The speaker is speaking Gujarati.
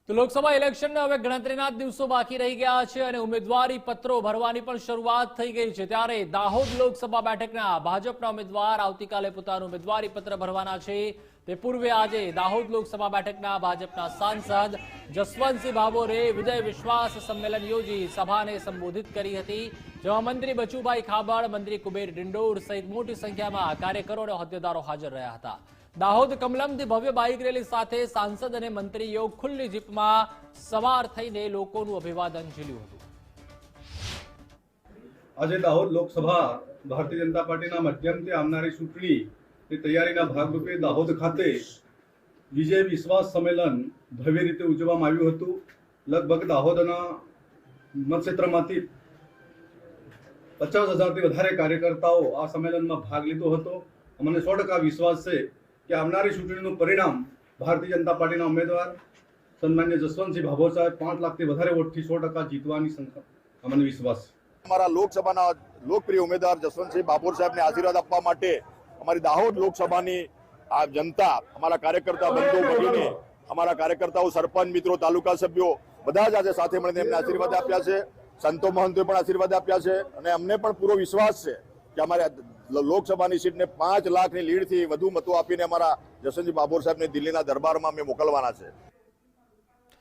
તો લોકસભા ઇલેક્શનને હવે ગણતરીના દિવસો બાકી રહી ગયા છે અને ઉમેદવારી પત્રો ભરવાની પણ શરૂઆત થઈ ગઈ છે। ત્યારે દાહોદ લોકસભા બેઠકના ભાજપના ઉમેદવાર આવતીકાલે પોતાનું ઉમેદવારી પત્ર ભરવાના છે। તે પૂર્વે આજે દાહોદ લોકસભા બેઠકના ભાજપના સાંસદ જસવંતસિંહ ભાભોરે વિજય વિશ્વાસ સંમેલન યોજી સભાને સંબોધિત કરી હતી, જેમાં મંત્રી બચુભાઈ ખાબડ, મંત્રી કુબેર ડિંડોર સહિત મોટી સંખ્યામાં કાર્યકરો અને હોદ્દેદારો હાજર રહ્યા હતા। દાહોદ કમલમથી ભવ્ય બાઇક રેલી સાથે સાંસદ અને મંત્રીઓ ખુલ્લી જીપમાં સવાર થઈને લોકોનું અભિવાદન ઝીલ્યું હતું। આજે દાહોદ લોકસભા ભારતીય જનતા પાર્ટીના માધ્યમથી આવનારી ચૂંટણીની તૈયારીના ભાગરૂપે દાહોદ ખાતે વિજય વિશ્વાસ સંમેલન ભવ્ય રીતે ઉજવવામાં આવ્યું હતું। લગભગ દાહોદના મતક્ષેત્રમાંથી 50,000થી વધારે કાર્યકર્તાઓ આ સંમેલનમાં ભાગ લીધો હતો। અમને 100% વિશ્વાસ છે કે આવનારી ચૂંટણીનું પરિણામ ભારતીય જનતા પાર્ટીના ઉમેદવાર સન્માન્ય જસવંતસિંહ ભાભોર સાહેબ 5 લાખથી વધારે વોટથી 100% જીતવાની અમને વિશ્વાસ છે। हमारा लोकसभा लोकप्रिय उम्मीदवार जसवंतसिंह भाभोर साहब ने आशीर्वाद આપવા માટે हमारी दाहोद लोकसभाની આ જનતા, हमारा कार्यकर्ता बंधु भगिनी, हमारा कार्यकर्ताओं, सरपंच मित्रों, तालुका सभ्यों બધા જ આજે સાથે મળીને એમને આશીર્વાદ આપ્યા છે। સંતો મહંતોએ પણ આશીર્વાદ આપ્યા છે અને અમને પણ પૂરો વિશ્વાસ છે કે અમારે લોકસભાની સીટને 5 લાખની લીડથી વધુ મતો આપીને અમારા જસવંતસિંહ ભાભોર સાહેબને દિલ્હીના દરબારમાં અમે મોકલવાના છે।